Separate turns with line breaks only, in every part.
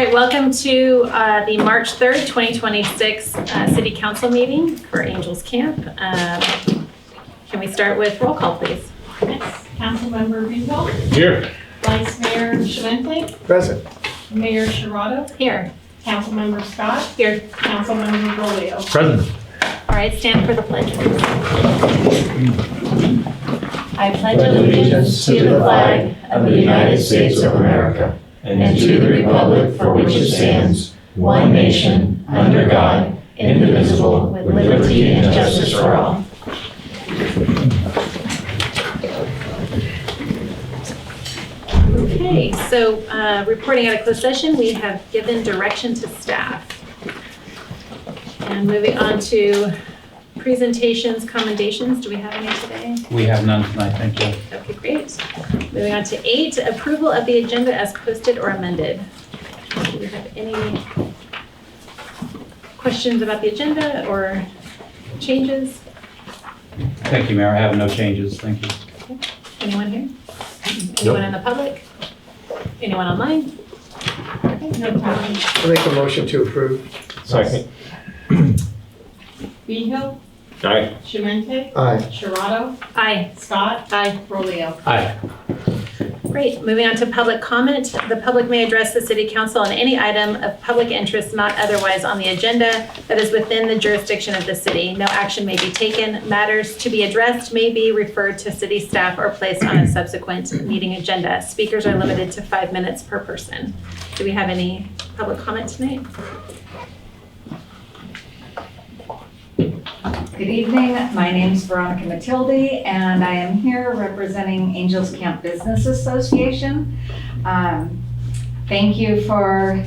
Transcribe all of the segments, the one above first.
right, welcome to the March 3rd, 2026 City Council meeting for Angels Camp. Can we start with roll call, please?
Yes. Councilmember Ringo,
Here.
Vice Mayor Schwentley,
Present.
Mayor Sharado,
Here.
Councilmember Scott,
Here.
Councilmember Rolio.
Present.
All right, stand for the pledge, please. I pledge allegiance to the flag of the United States of America and to the republic for which it stands, one nation, under God, indivisible, with liberty and justice for all. Okay, so reporting out of closed session, we have given direction to staff. And moving on to presentations, commendations, do we have any today?
We have none tonight, thank you.
Okay, great. Moving on to 8, approval of the agenda as posted or amended. Do we have any questions about the agenda or changes?
Thank you, Mayor. I have no changes, thank you.
Okay. Anyone here? Anyone in the public? Anyone online? Okay, no problem.
I make a motion to approve. Second.
Behill,
Aye.
Schwentley,
Aye.
Sharado,
Aye.
Scott,
Aye.
Rolio.
Aye.
Great. Moving on to public comment. The public may address the City Council on any item of public interest not otherwise on the agenda that is within the jurisdiction of the city. No action may be taken. Matters to be addressed may be referred to city staff or placed on a subsequent meeting agenda. Speakers are limited to 5 minutes per person. Do we have any public comment tonight?
Good evening, my name's Veronica Matilde, and I am here representing Angels Camp Business Association. Thank you for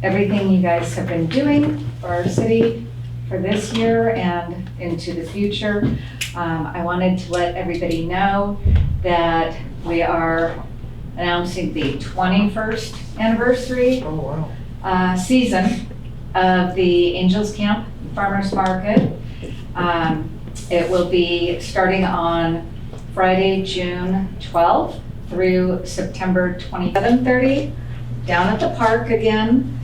everything you guys have been doing for our city for this year and into the future. I wanted to let everybody know that we are announcing the 21st anniversary season of the Angels Camp Farmers Market. It will be starting on Friday, June 12th through September 27:30 down at the park again.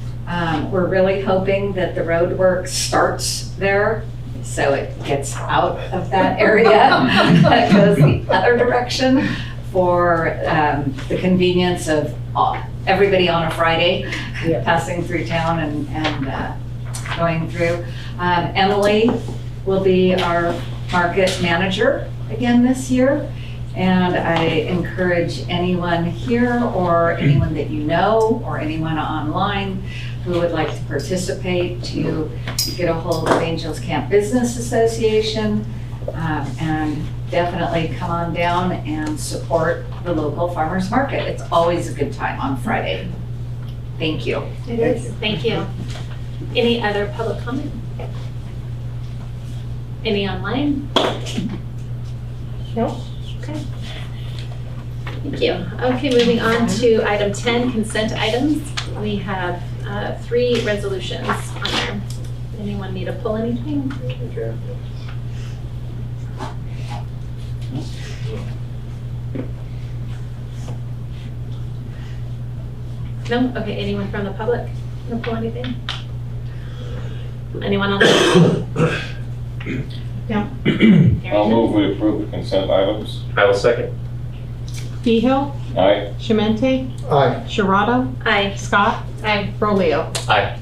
We're really hoping that the road work starts there so it gets out of that area that goes the other direction for the convenience of everybody on a Friday passing through town and going through. Emily will be our market manager again this year, and I encourage anyone here or anyone that you know or anyone online who would like to participate to get a hold of Angels Camp Business Association and definitely come on down and support the local farmers market. It's always a good time on Friday. Thank you.
It is. Thank you. Any other public comment? Any online? No? Okay. Thank you. Okay, moving on to item 10, consent items. We have 3 resolutions on there. Anyone need to pull anything? No? Okay, anyone from the public want to pull anything? Anyone on the? No.
I'll move we approve the consent items.
I will second.
Behill,
Aye.
Schwentley,
Aye.
Sharado,
Aye.
Scott, Rolio.
Aye.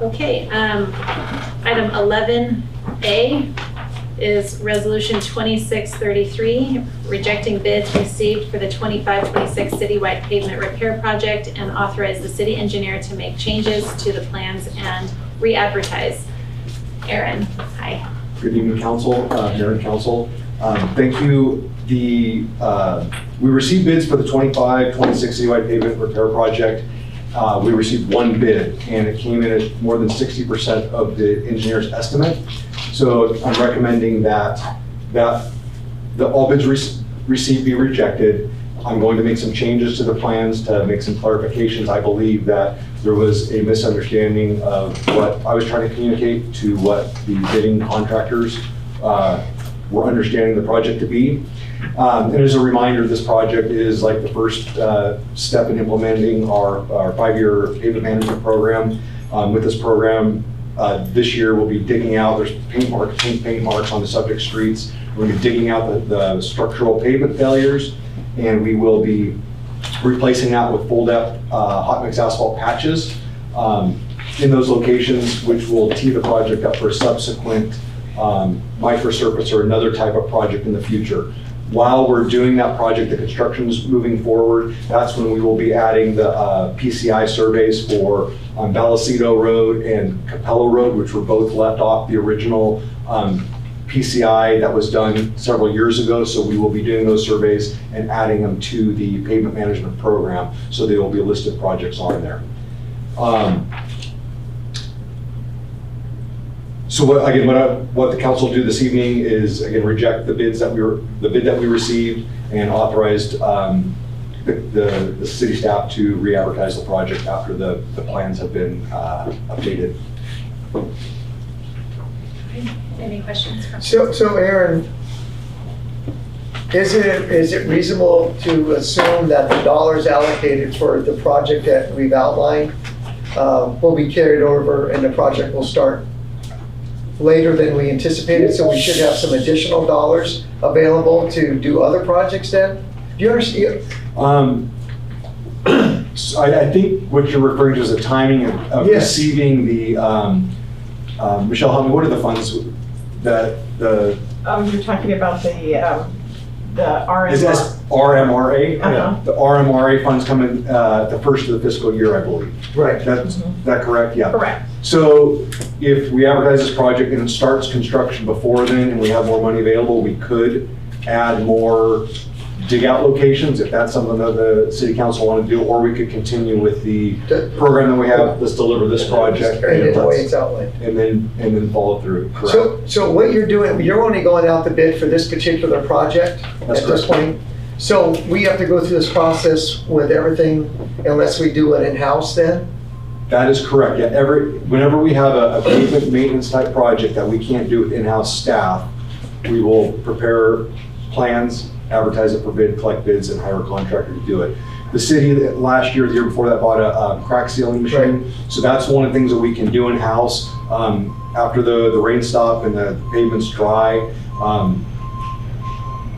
Okay, item 11A is resolution 2633, rejecting bids received for the 25-26 citywide pavement repair project and authorize the city engineer to make changes to the plans and re-advertise. Aaron, hi.
Good evening, Council, Mayor and Council. Thank you. We received bids for the 25-26 citywide pavement repair project. We received 1 bid, and it came in at more than 60% of the engineer's estimate. So I'm recommending that all bids received be rejected. I'm going to make some changes to the plans to make some clarifications. I believe that there was a misunderstanding of what I was trying to communicate to what the bidding contractors were understanding the project to be. And as a reminder, this project is like the first step in implementing our 5-year pavement management program. With this program, this year we'll be digging out, there's paint marks on the subject streets. We're gonna be digging out the structural pavement failures, and we will be replacing that with full depth hot mix asphalt patches in those locations, which will tee the project up for a subsequent microsurface or another type of project in the future. While we're doing that project, the construction is moving forward. That's when we will be adding the PCI surveys for Vallecito Road and Capella Road, which were both left off the original PCI that was done several years ago. So we will be doing those surveys and adding them to the pavement management program. So there will be listed projects on there. So what the council will do this evening is again reject the bid that we received and authorized the city staff to re-advertise the project after the plans have been updated.
Any questions from?
So Aaron, is it reasonable to assume that the dollars allocated for the project that we've outlined will be carried over and the project will start later than we anticipated, so we should have some additional dollars available to do other projects then? Do you understand?
So I think what you're referring to is the timing of
Yes.
receiving the, Michelle, help me, what are the funds that
You're talking about the
is this RMRA?
Uh-huh.
The RMRA funds come in the first of the fiscal year, I believe.
Right.
That's that correct? Yeah.
Correct.
So if we advertise this project and it starts construction before then and we have more money available, we could add more dig out locations if that's something that the city council want to do, or we could continue with the program that we have. Let's deliver this project
And in the way it's outlined.
and then follow through. Correct.
So what you're doing, you're only going out to bid for this particular project
That's
at this
correct.
point? So we have to go through this process with everything unless we do it in-house then?
That is correct. Yeah, whenever we have a pavement maintenance type project that we can't do with in-house staff, we will prepare plans, advertise it for bid, collect bids, and hire a contractor to do it. The city last year, the year before that, bought a crack sealing machine.
Right.
So that's one of the things that we can do in-house. After the rain stop and the pavement's dry,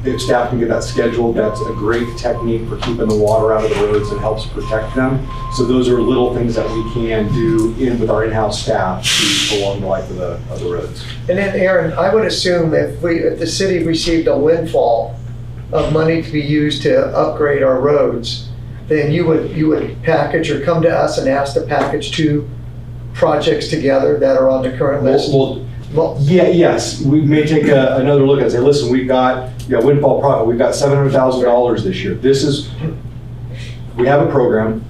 if staff can get that scheduled, that's a great technique for keeping the water out of the roads and helps protect them. So those are little things that we can do with our in-house staff to prolong the life of the roads.
And then Aaron, I would assume if the city received a windfall of money to be used to upgrade our roads, then you would package or come to us and ask to package 2 projects together that are on the current list?
Yes, we may take another look and say, listen, we've got windfall profit, we've got $700,000 this year. We have a program.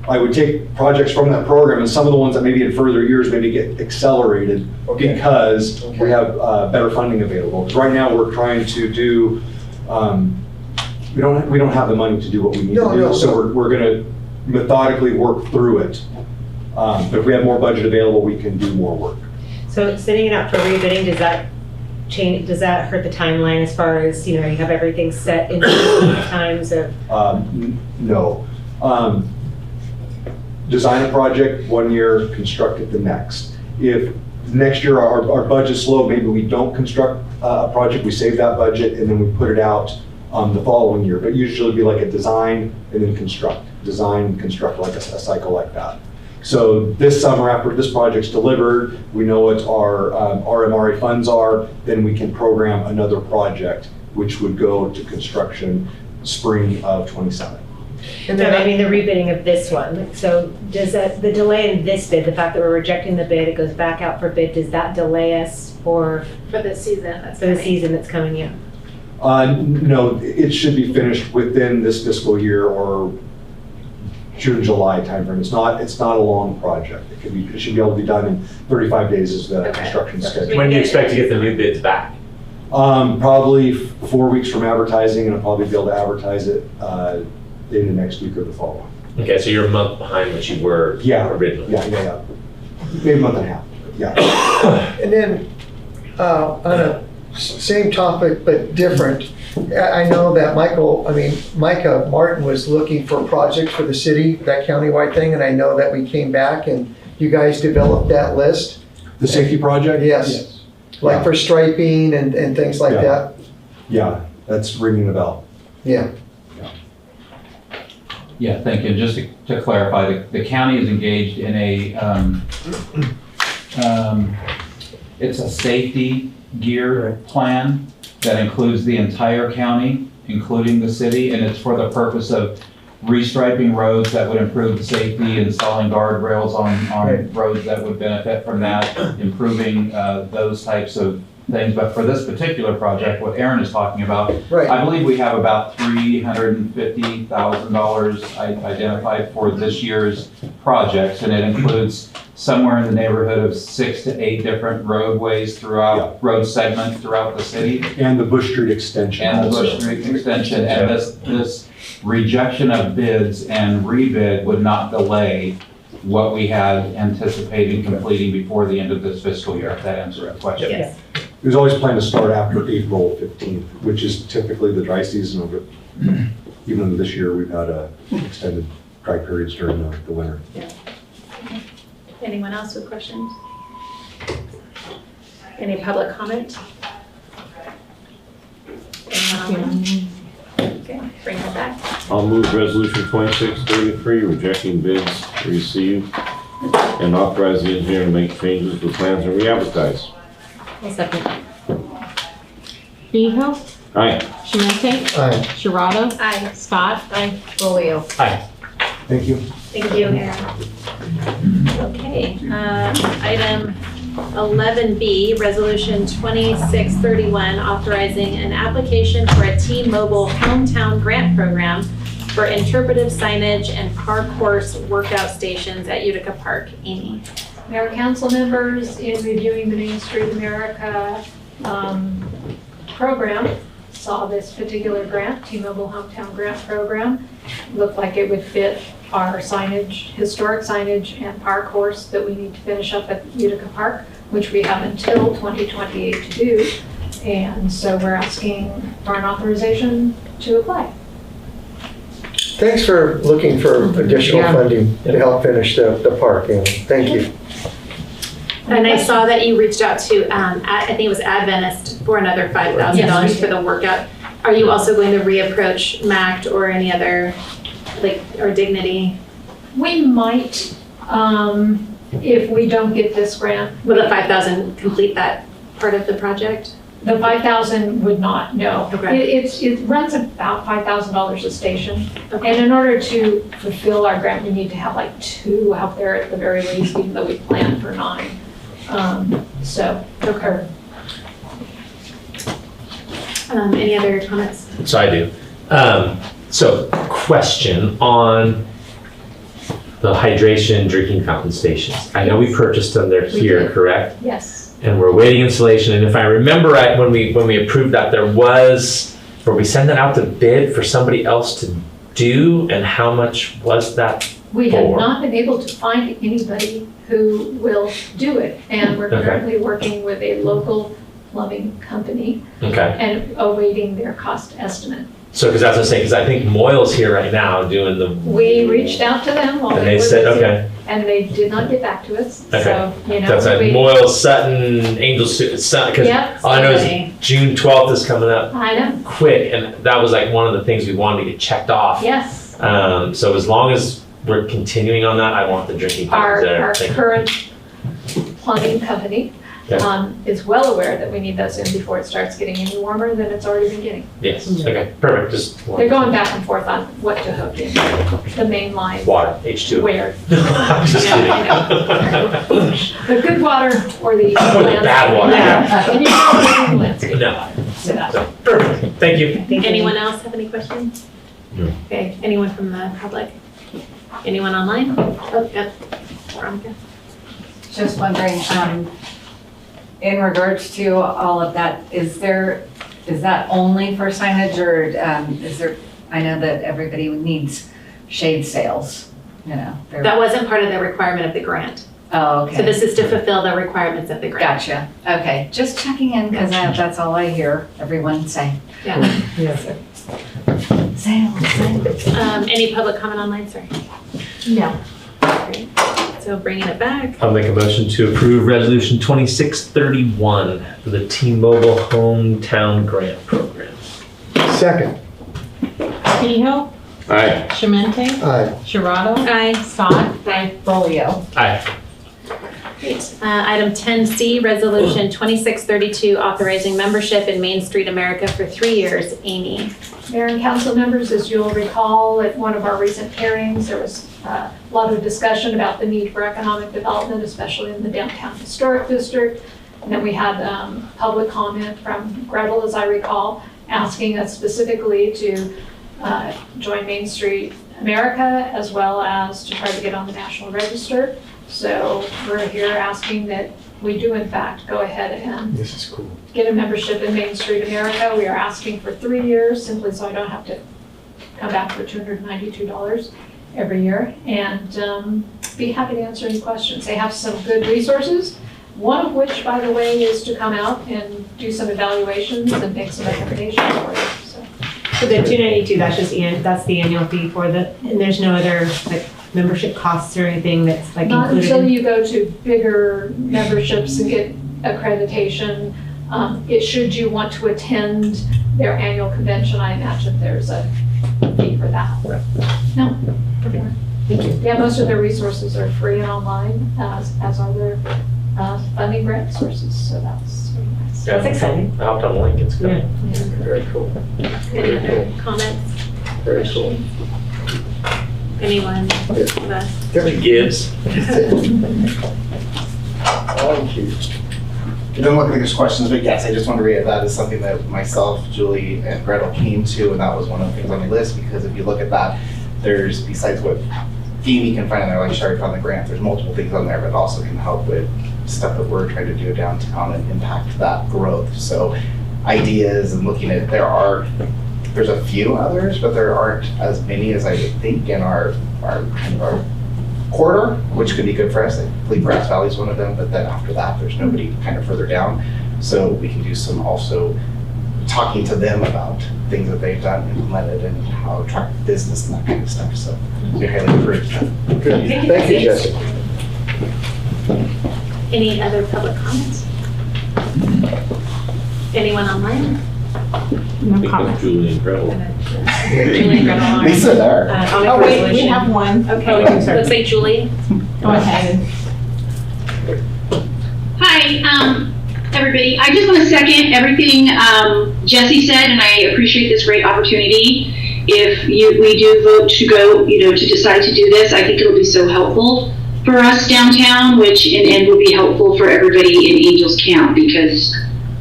I would take projects from that program and some of the ones that maybe in further years maybe get accelerated
Okay.
because
Okay.
we have better funding available. Because right now we're trying to do, we don't have the money to do what we need to do.
No.
So we're gonna methodically work through it. But if we have more budget available, we can do more work.
So sitting it out for rebidding, does that hurt the timeline as far as, you have everything set in times of?
No. Design a project 1 year, construct it the next. If next year our budget's low, maybe we don't construct a project, we save that budget and then we put it out the following year. But usually it'd be like a design and then construct, design and construct, like a cycle like that. So this summer, after this project's delivered, we know what our RMRA funds are, then we can program another project, which would go to construction spring of '27.
And
No,
then
I mean the rebidding of this one. So does the delay in this bid, the fact that we're rejecting the bid, it goes back out for bid, does that delay us for
the season that's
the
coming?
season that's coming in?
No, it should be finished within this fiscal year or June, July timeframe. It's not a long project. It should be able to be done in 35 days is the
Okay.
construction
So
schedule.
When do you expect to get the new bids back?
Probably 4 weeks from advertising, and I'll probably be able to advertise it in the next week or the following.
Okay, so you're a month behind what you were
Yeah.
originally.
Yeah. Maybe a month and a half, yeah.
And then, on a same topic but different, I know that Micah Martin was looking for projects for the city, that countywide thing, and I know that we came back and you guys developed that list.
The safety project?
Yes. Like for striping and things like
Yeah.
that.
Yeah, that's ringing a bell.
Yeah.
Yeah, thank you. Just to clarify, the county is engaged in it's a safety gear plan that includes the entire county, including the city, and it's for the purpose of restriping roads that would improve the safety, installing guardrails on roads that would benefit from that, improving those types of things. But for this particular project, what Aaron is talking about,
Right.
I believe we have about $350,000 identified for this year's projects, and it includes somewhere in the neighborhood of 6 to 8 different roadways throughout, road segments throughout the city.
And the Bush Street extension
And the
also.
Bush Street extension, and this rejection of bids and rebid would not delay what we had anticipated completing before the end of this fiscal year, if that answers the question.
Yes.
It was always planned to start after April 15th, which is typically the dry season of it. Even this year, we've had extended dry periods during the winter.
Anyone else with questions? Any public comment? Okay, bring it back.
I'll move resolution 2633, rejecting bids received and authorize the engineer to make changes to plans and re-advertise.
I'll second.
Vehil,
Aye.
Shemente,
Aye.
Sharado,
Aye.
Scott,
Oleo.
Thank you.
Thank you, Aaron. Okay, item 11B, resolution 2631, authorizing an application for a T-Mobile hometown grant program for interpretive signage and park course workout stations at Utica Park. Amy.
Mayor, council members, in reviewing the Main Street America program, saw this particular grant, T-Mobile Hometown Grant Program. Looked like it would fit our signage, historic signage and park course that we need to finish up at Utica Park, which we have until 2028 to do. And so we're asking for an authorization to apply.
Thanks for looking for additional funding to help finish the park, Amy. Thank you.
And I saw that you reached out to, I think it was Adventist for another $5,000
Yes, we
for the workout. Are you also going to reapproach MACT or any other, or Dignity?
We might, if we don't get this grant.
Will the 5,000 complete that part of the project?
The 5,000 would not, no.
Okay.
It runs about $5,000 a station.
Okay.
And in order to fulfill our grant, we need to have like 2 out there at the very least, even though we planned for 9. Okay.
Any other comments?
So I do. So question on the hydration drinking fountain stations. I know we purchased them, they're
We
here,
did.
correct?
Yes.
And we're waiting installation, and if I remember right, when we approved that, were we sending out the bid for somebody else to do, and how much was that?
We have
Four.
not been able to find anybody who will do it. And we're
Okay.
currently working with a local plumbing company
Okay,
and awaiting their cost estimate.
so, because that's what I'm saying, because I think Moyle's here right now doing the.
We reached out to them while
And
they
they
were
said,
busy,
okay,
and they did not get back to us.
Okay.
So,
that's like Moyle, Sutton, Angel, Sutton, because
Yep,
all I know
somebody.
is June 12th is coming up
I know,
quick, and that was like one of the things we wanted to get checked off.
yes.
So as long as we're continuing on that, I want the drinking fountains there.
Our
Thank you.
current plumbing company
Yeah.
is well aware that we need those in before it starts getting any warmer than it's already been getting.
Yes, okay, perfect, just.
They're going back and forth on what to hook in, the main line,
Water, H2.
where,
I'm just
Yeah,
kidding.
the good water or the
Or the bad water,
landscape. And you know, the landscape.
No,
So that-
so, perfect, thank you.
Anyone else have any questions?
No.
Okay, anyone from the public? Anyone online? Oh, yep. Veronica.
Just wondering, in regards to all of that, is that only for signage, or is there, I know that everybody needs shade sails, you know.
That wasn't part of the requirement of the grant.
Oh, okay.
So this is to fulfill the requirements of the grant.
Gotcha. Okay, just checking in because that's all I hear everyone say.
Yeah.
Same.
Any public comment online, sorry?
No.
Great. So bringing it back.
I'll make a motion to approve Resolution 2631 for the T-Mobile Hometown Grant Program.
Second.
Kehoe,
Aye.
Shemente,
Aye.
Sharado,
Aye.
Scott, Brolio.
Aye.
Great. Item 10C, Resolution 2632, authorizing membership in Main Street America for 3 years. Amy.
Mayor and council members, as you'll recall, at one of our recent hearings, there was a lot of discussion about the need for economic development, especially in the downtown historic district. And then we had public comment from Gretel, as I recall, asking us specifically to join Main Street America, as well as to try to get on the National Register. So we're here asking that we do in fact go ahead and
This is cool.
get a membership in Main Street America. We are asking for 3 years, simply so I don't have to come back for $292 every year, and be happy to answer any questions. They have some good resources, one of which, by the way, is to come out and do some evaluations and make some recommendations for you.
So the $292, that's the annual fee for the, and there's no other like membership costs or anything that's like
Not
included?
until you go to bigger memberships and get accreditation. Should you want to attend their annual convention, I imagine there's a fee for that. No. Thank you. Yeah, most of their resources are free and online, as are their funding grant sources, so that's really nice.
That's exciting.
I hopped on the link, it's good.
Very cool.
Any other comments?
Very cool.
Anyone?
Gibbs.
Thank you.
It doesn't look like there's questions, but yes, I just want to read that as something that myself, Julie, and Gretel came to, and that was one of the things on the list, because if you look at that, there's, besides what Amy can find in there, like Sherry found the grant, there's multiple things on there, but it also can help with stuff that we're trying to do downtown and impact that growth. So ideas and looking at, there's a few others, but there aren't as many as I would think in our kind of our corridor, which could be good for us. I believe Grass Valley is one of them, but then after that, there's nobody kind of further down. So we can do some also talking to them about things that they've done, implemented, and how to attract business and that kind of stuff. So we highly encourage that.
Good. Thank you, Jessica.
Any other public comments? Anyone online?
No
Think
comment.
of Julie and Gretel.
Julie, Gretel, all right.
Lisa there.
I'll make
Oh,
a
wait, we
resolution.
have one.
Okay,
sorry.
looks like Julie.
Go ahead.
Hi, everybody. I just want to second everything Jesse said, and I appreciate this great opportunity. If we do vote to go, to decide to do this, I think it'll be so helpful for us downtown, which in end will be helpful for everybody in Angels Camp, because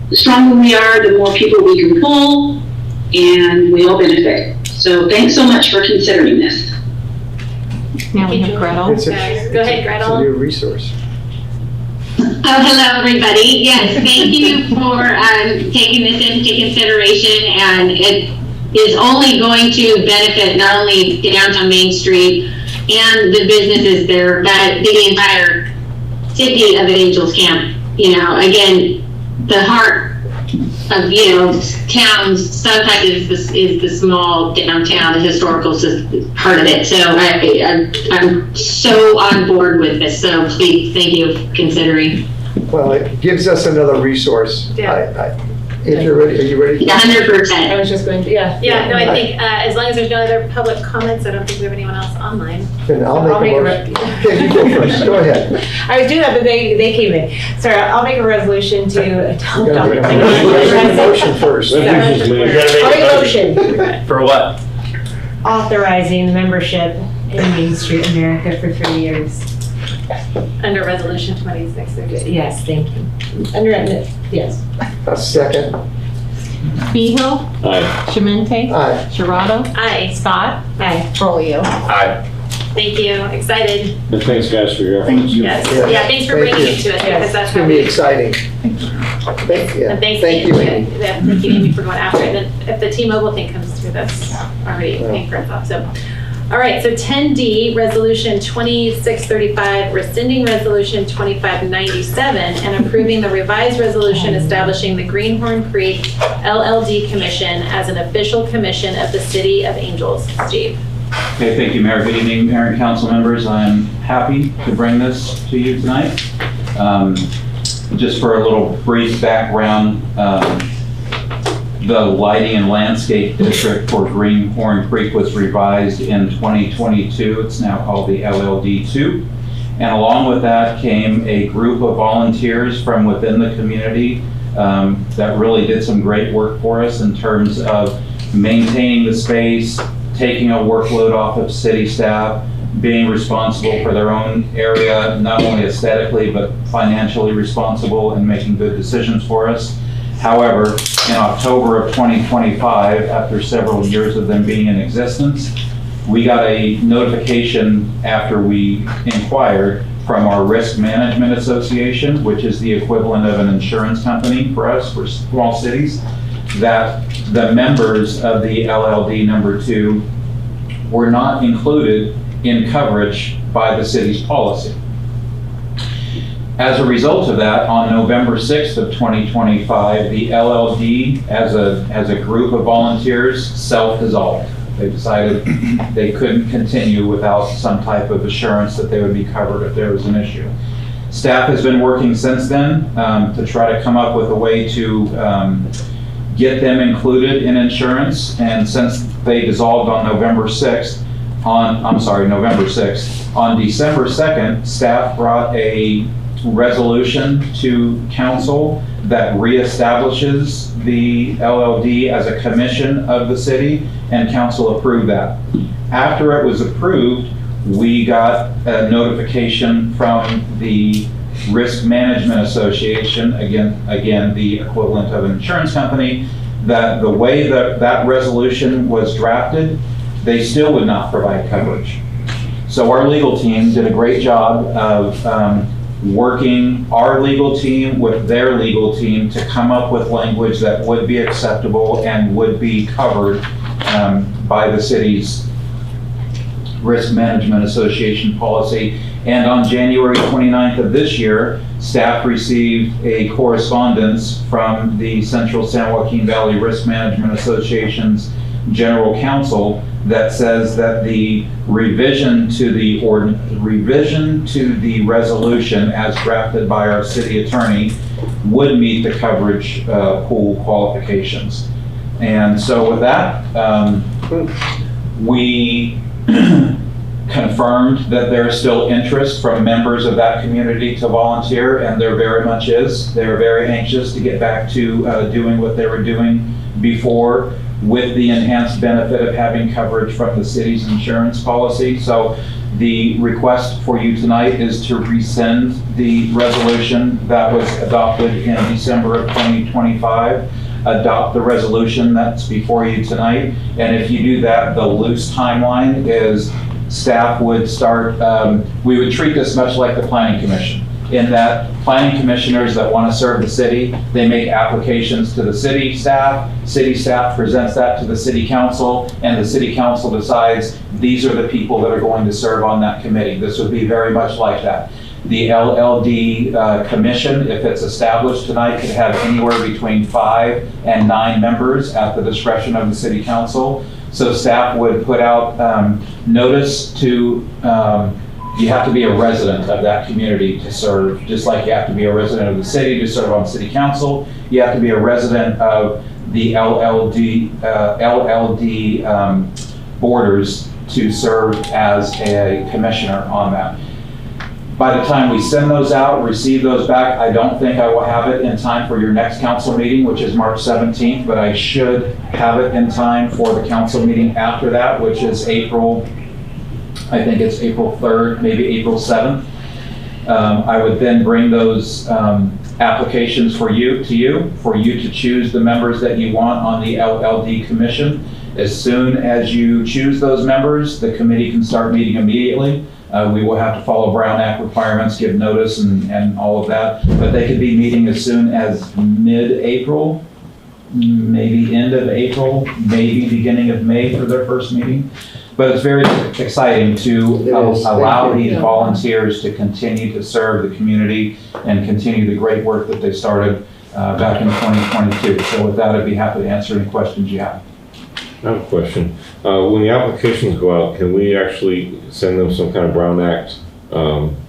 the stronger we are, the more people we can pull, and we all benefit. So thanks so much for considering this.
Now we have Gretel.
It's a-
Go ahead,
It's a
Gretel.
new resource.
Oh, hello, everybody. Yes, thank you for taking this into consideration, and it is only going to benefit not only downtown Main Street and the businesses there, but the entire city of Angels Camp. Again, the heart of, towns, Sunpack is the small downtown, the historical part of it. So I'm so on board with this. So please, thank you for considering.
Well, it gives us another resource.
Yeah.
If you're ready, are you ready?
100%.
I was just going to, yeah.
Yeah, no, I think as long as there's no other public comments, I don't think we have anyone else online.
Then I'll make a motion. Okay, you go first. Go ahead.
I was doing that, but they came in. Sorry, I'll make a resolution to adopt.
You gotta make a motion first.
Resolution's made.
I'll make a motion
For what?
authorizing the membership in Main Street America for 3 years.
Under Resolution 2632.
Yes, thank you. Yes.
A second.
Kehoe,
Aye.
Shemente,
Aye.
Sharado,
Aye,
Scott,
Aye.
Brolio.
Aye.
thank you, excited.
And thanks, guys, for your efforts.
Yes,
Yeah.
yeah, thanks for
Thank
bringing
you.
it to us,
Yes.
because that's
It's
how
gonna be
we.
exciting. Thank you.
And thanks,
Thank you,
Amy.
Amy.
Yeah, thank you, Amy, for going after it. And if the T-Mobile thing comes through, that's already
Yeah.
paying for itself. So, All right, so 10D, Resolution 2635, rescinding Resolution 2597 and approving the revised resolution establishing the Greenhorn Creek LLD Commission as an official commission of the City of Angels. Steve.
Okay, thank you, Mayor. Good evening, Mayor and council members. I'm happy to bring this to you tonight. Just for a little brief background, the Lighting and Landscape District for Greenhorn Creek was revised in 2022. It's now called the LLD2. And along with that came a group of volunteers from within the community that really did some great work for us in terms of maintaining the space, taking a workload off of city staff, being responsible for their own area, not only aesthetically, but financially responsible and making good decisions for us. However, in October of 2025, after several years of them being in existence, we got a notification after we inquired from our Risk Management Association, which is the equivalent of an insurance company for us, for small cities, that the members of the LLD number 2 were not included in coverage by the city's policy. As a result of that, on November 6th of 2025, the LLD, as a group of volunteers, self-dissolved. They decided they couldn't continue without some type of assurance that they would be covered if there was an issue. Staff has been working since then to try to come up with a way to get them included in insurance, and since they dissolved on November 6th, on December 2nd, staff brought a resolution to council that reestablishes the LLD as a commission of the city, and council approved that. After it was approved, we got a notification from the Risk Management Association, again the equivalent of an insurance company, that the way that that resolution was drafted, they still would not provide coverage. So our legal team did a great job of working our legal team with their legal team to come up with language that would be acceptable and would be covered by the city's Risk Management Association policy. And on January 29th of this year, staff received a correspondence from the Central San Joaquin Valley Risk Management Association's General Counsel that says that the revision to the resolution as drafted by our city attorney would meet the coverage pool qualifications. And so with that, we confirmed that there is still interest from members of that community to volunteer, and there very much is. They're very anxious to get back to doing what they were doing before, with the enhanced benefit of having coverage from the city's insurance policy. So the request for you tonight is to rescind the resolution that was adopted in December of 2025. Adopt the resolution that's before you tonight. And if you do that, the loose timeline is staff would start, we would treat this much like the Planning Commission, in that planning commissioners that want to serve the city, they make applications to the city staff presents that to the city council, and the city council decides these are the people that are going to serve on that committee. This would be very much like that. The LLD commission, if it's established tonight, could have anywhere between 5 and 9 members at the discretion of the city council. So staff would put out notice to you have to be a resident of that community to serve, just like you have to be a resident of the city to serve on city council. You have to be a resident of the LLD borders to serve as a commissioner on that. By the time we send those out, receive those back, I don't think I will have it in time for your next council meeting, which is March 17th, but I should have it in time for the council meeting after that, which is April, I think it's April 3rd, maybe April 7th. I would then bring those applications for you to choose the members that you want on the LLD commission. As soon as you choose those members, the committee can start meeting immediately. We will have to follow Brown Act requirements, give notice and all of that, but they could be meeting as soon as mid-April, maybe end of April, maybe beginning of May for their first meeting. But it's very exciting to
It is.
allow
Thank you.
these volunteers to continue to serve the community and continue the great work that they started back in 2022. So with that, I'd be happy to answer any questions you have.
I have a question. When the applications go out, can we actually send them some kind of Brown Act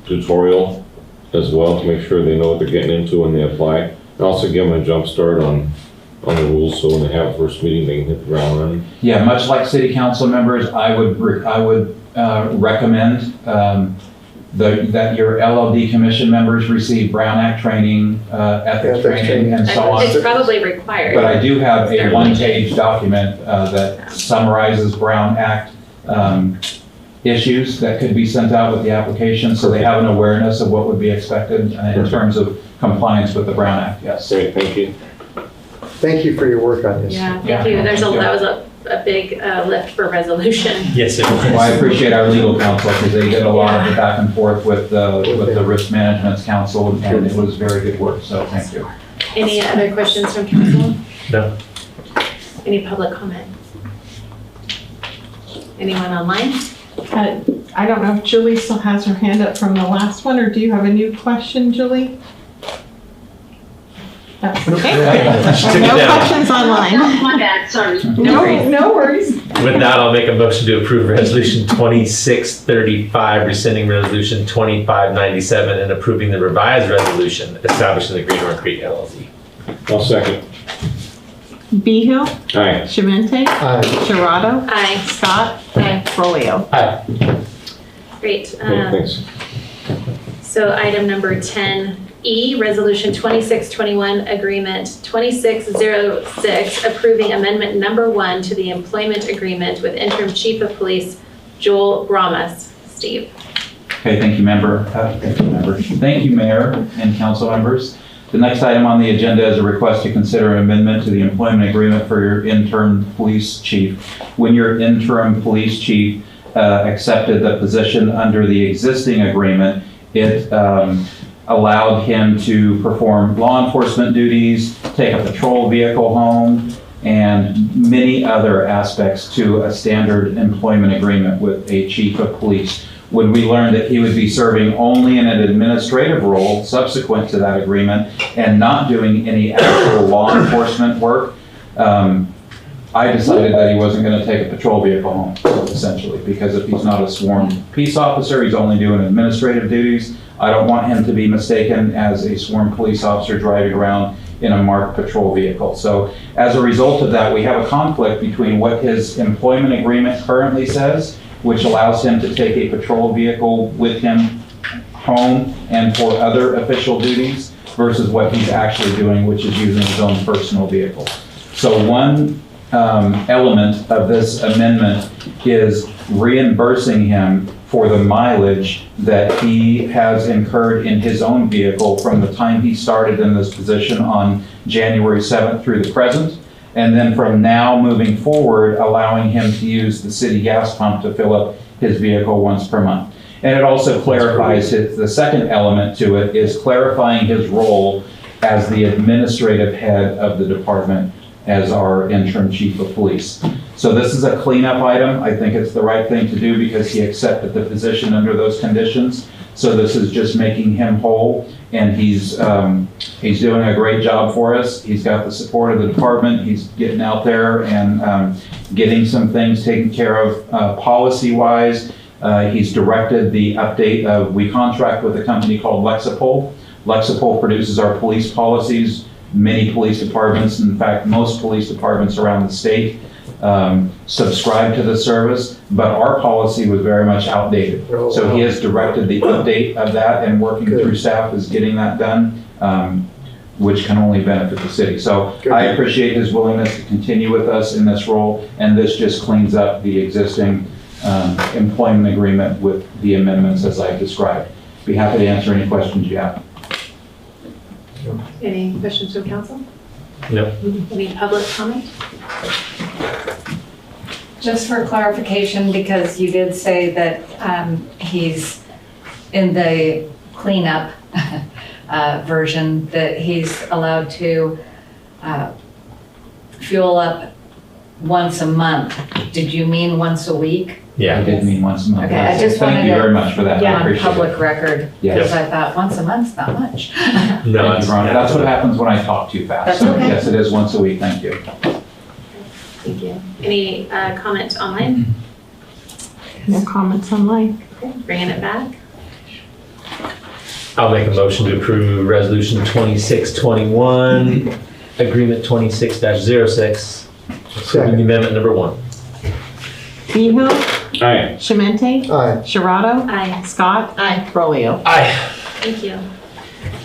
tutorial as well to make sure they know what they're getting into when they apply? And also give them a jump start on the rules, so when they have first meeting, they can hit the ground running.
Yeah, much like city council members, I would recommend that your LLD commission members receive Brown Act training, ethics training, and so on.
It's probably required.
But I do have a one-page document that summarizes Brown Act issues that could be sent out with the application, so they have an awareness of what would be expected in terms of compliance with the Brown Act, yes.
Great, thank you.
Thank you for your work on this.
Yeah, thank you. That was a big lift for resolution.
Yes, it
Well, I appreciate our legal counsel, because they did a lot of the back and forth with the Risk Management Council, and it was very good work, so thank you.
Any other questions from council?
No.
Any public comment? Anyone online?
I don't know if Julie still has her hand up from the last one, or do you have a new question, Julie? That's okay.
She took it
No
down.
questions online.
My bad, sorry.
No worries.
With that, I'll make a motion to approve Resolution 2635, rescinding Resolution 2597, and approving the revised resolution establishing the Greenhorn Creek LLC.
I'll second.
Behill,
Aye.
Shemente,
Aye.
Sharado,
Aye.
Scott, Rolio.
Aye.
Great.
Okay, thanks.
So item number 10E, Resolution 2621, Agreement 2606, approving Amendment Number 1 to the employment agreement with Interim Chief of Police Joel Bramas. Steve.
Okay, thank you, Thank you, Mayor and council members. The next item on the agenda is a request to consider an amendment to the employment agreement for your interim police chief. When your interim police chief accepted the position under the existing agreement, it allowed him to perform law enforcement duties, take a patrol vehicle home, and many other aspects to a standard employment agreement with a chief of police. When we learned that he would be serving only in an administrative role subsequent to that agreement and not doing any actual law enforcement work, I decided that he wasn't going to take a patrol vehicle home, essentially, because if he's not a sworn peace officer, he's only doing administrative duties. I don't want him to be mistaken as a sworn police officer driving around in a marked patrol vehicle. So as a result of that, we have a conflict between what his employment agreement currently says, which allows him to take a patrol vehicle with him home and for other official duties, versus what he's actually doing, which is using his own personal vehicle. So one element of this amendment is reimbursing him for the mileage that he has incurred in his own vehicle from the time he started in this position on January 7th through the present. And then from now moving forward, allowing him to use the city gas pump to fill up his vehicle once per month. And it also clarifies the second element to it is clarifying his role as the administrative head of the department as our interim chief of police. So this is a cleanup item. I think it's the right thing to do because he accepted the position under those conditions. So this is just making him whole, and he's doing a great job for us. He's got the support of the department. He's getting out there and getting some things taken care of policy-wise. He's directed the update of, we contract with a company called Lexipol. Lexipol produces our police policies. Many police departments, in fact, most police departments around the state subscribe to the service, but our policy was very much outdated. So he has directed the update of that, and working through staff is getting that done, which can only benefit the city. So I appreciate his willingness to continue with us in this role, and this just cleans up the existing employment agreement with the amendments as I've described. Be happy to answer any questions you have.
Any questions from council?
No.
Any public comment?
Just for clarification, because you did say that he's in the cleanup version, that he's allowed to fuel up once a month. Did you mean once a week?
Yeah.
I did mean once a month.
Okay, I just
Thank you
wanted to
very much for that. I
Yeah, on
appreciate it.
public record,
Yes.
because I thought once a month's not much.
No,
Thank you,
it's-
Veronica. That's what happens when I talk too fast.
That's
So,
okay.
yes, it is once a week. Thank you.
Thank you. Any comments online?
No comments online.
Okay, bringing it back.
I'll make a motion to approve resolution 2621, agreement 26-06, approving
Second.
amendment number 1.
Behill,
Aye.
Shemente,
Aye.
Sharado,
Aye.
Scott, Brolio.
Aye.
Thank you.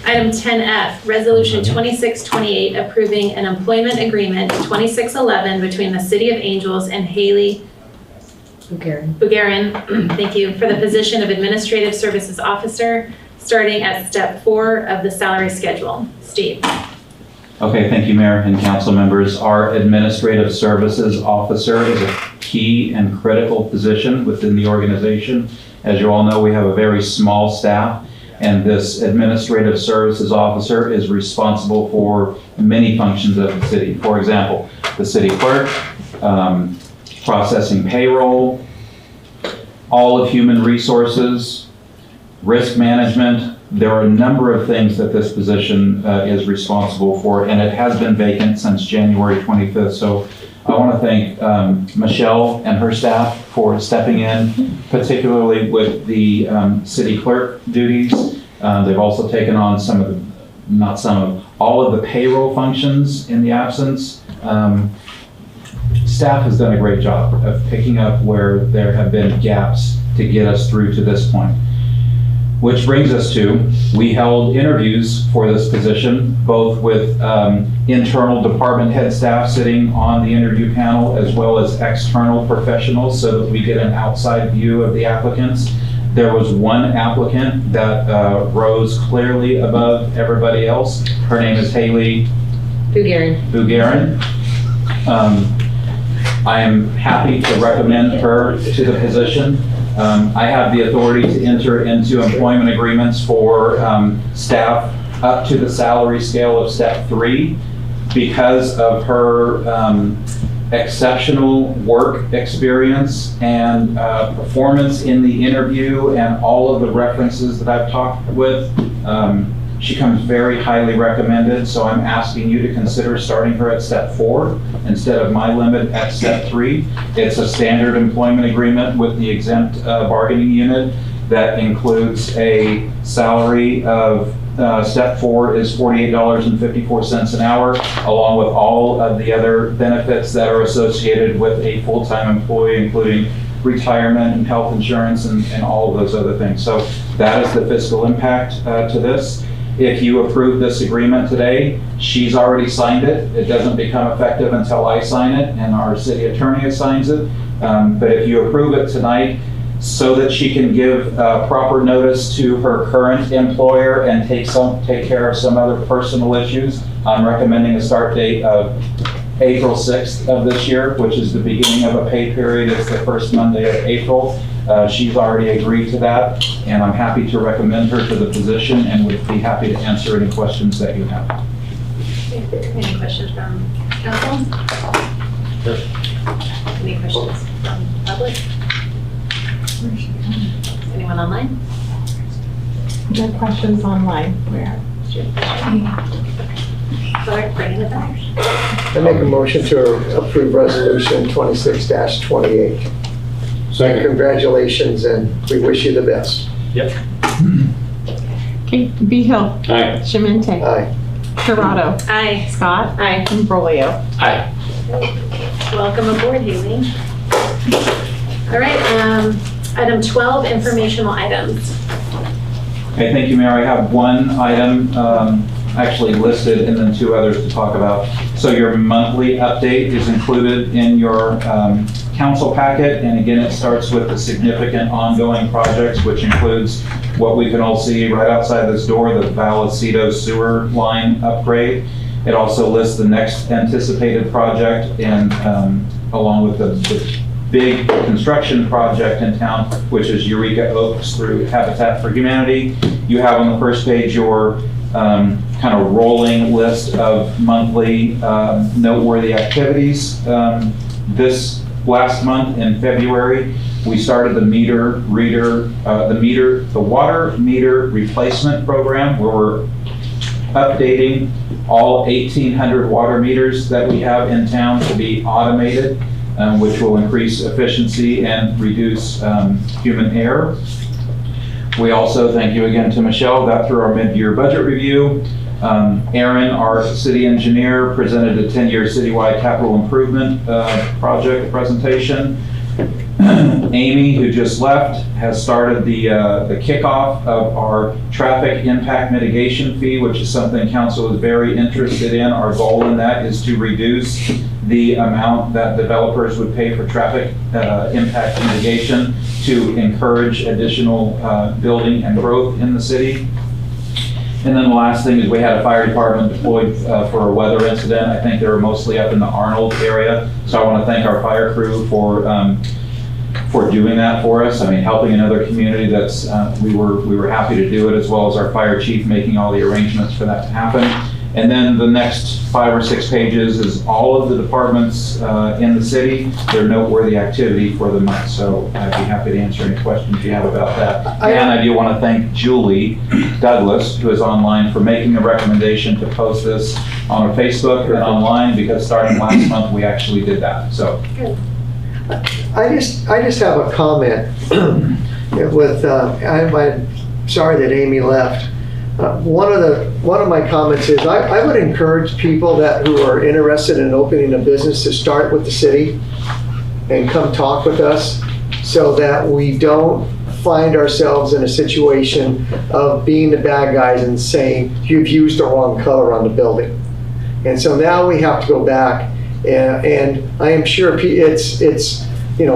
Item 10F, Resolution 2628, approving an employment agreement 2611 between the City of Angels and Haley Bugarin, thank you, for the position of Administrative Services Officer, starting at step 4 of the salary schedule. Steve.
Okay, thank you, Mayor and council members. Our Administrative Services Officer is a key and critical position within the organization. As you all know, we have a very small staff, and this Administrative Services Officer is responsible for many functions of the city. For example, the city clerk, processing payroll, all of human resources, risk management. There are a number of things that this position is responsible for, and it has been vacant since January 25th. So I want to thank Michelle and her staff for stepping in, particularly with the city clerk duties. They've also taken on all of the payroll functions in the absence. Staff has done a great job of picking up where there have been gaps to get us through to this point. Which brings us to, we held interviews for this position, both with internal department head staff sitting on the interview panel, as well as external professionals, so that we get an outside view of the applicants. There was one applicant that rose clearly above everybody else. Her name is Haley Bugarin. I am happy to recommend her to the position. I have the authority to enter into employment agreements for staff up to the salary scale of step 3 because of her exceptional work experience and performance in the interview and all of the references that I've talked with. She comes very highly recommended, so I'm asking you to consider starting her at step 4 instead of my limit at step 3. It's a standard employment agreement with the exempt bargaining unit that includes a salary of step 4 is $48.54 an hour, along with all of the other benefits that are associated with a full-time employee, including retirement and health insurance and all of those other things. So that is the fiscal impact to this. If you approve this agreement today, she's already signed it. It doesn't become effective until I sign it and our city attorney signs it. But if you approve it tonight, so that she can give proper notice to her current employer and take care of some other personal issues, I'm recommending a start date of April 6th of this year, which is the beginning of a pay period. It's the first Monday of April. She's already agreed to that, and I'm happy to recommend her to the position and would be happy to answer any questions that you have.
Any questions from council? Any questions from public? Anyone online?
No questions online.
Sorry, bringing it back.
I make a motion to approve resolution 26-28.
Second.
Congratulations, and we wish you the best.
Okay, Behill,
Aye.
Shemente,
Aye.
Sharado,
Aye.
Scott, and Brolio.
Aye.
Welcome aboard, Haley. All right, item 12, informational items.
Okay, thank you, Mayor. I have one item actually listed and then 2 others to talk about. So your monthly update is included in your council packet. And again, it starts with the significant ongoing projects, which includes what we can all see right outside this door, the Vallecito sewer line upgrade. It also lists the next anticipated project and along with the big construction project in town, which is Eureka Oaks through Habitat for Humanity. You have on the first page your kind of rolling list of monthly noteworthy activities. This last month in February, We started the water meter replacement program where we're updating all 1,800 water meters that we have in town to be automated, which will increase efficiency and reduce human error. We also, thank you again to Michelle, got through our mid-year budget review. Aaron, our city engineer, presented a 10-year citywide capital improvement project presentation. Amy, who just left, has started the kickoff of our traffic impact mitigation fee, which is something council is very interested in. Our goal in that is to reduce the amount that developers would pay for traffic impact mitigation to encourage additional building and growth in the city. And then the last thing is we had a fire department deployed for a weather incident. I think they were mostly up in the Arnold area. So I want to thank our fire crew for doing that for us. I mean, helping another community that's, we were happy to do it, as well as our fire chief making all the arrangements for that to happen. And then the next 5 or 6 pages is all of the departments in the city, their noteworthy activity for the month. So I'd be happy to answer any questions you have about that. And I do want to thank Julie Douglas, who is online, for making the recommendation to post this on our Facebook and online, because starting last month, we actually did that. So.
I just have a comment with, I'm sorry that Amy left. One of my comments is I would encourage people who are interested in opening a business to start with the city and come talk with us, so that we don't find ourselves in a situation of being the bad guys and saying you've used the wrong color on the building. And so now we have to go back, and I am sure it's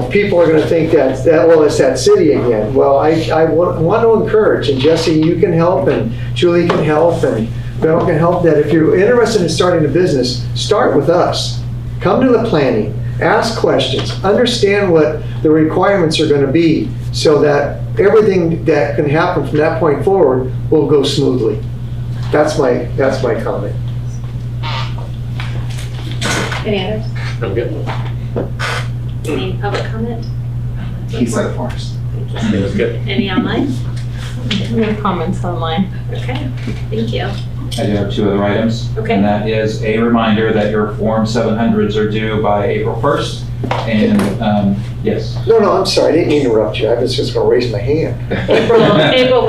people are going to think that well, it's that city again. Well, I want to encourage, and Jesse, you can help, and Julie can help, and Bill can help, that if you're interested in starting a business, start with us. Come to the planning, ask questions, understand what the requirements are going to be, so that everything that can happen from that point forward will go smoothly. That's my comment.
Any others?
I'm good.
Any public comment?
He said it for us.
It was good.
Any online?
No comments online.
Okay, thank you.
I do have 2 other items.
Okay.
And that is a reminder that your Form 700s are due by April 1st. And yes.
No, I'm sorry, I didn't interrupt you. I was just going to raise my hand.
April what?
April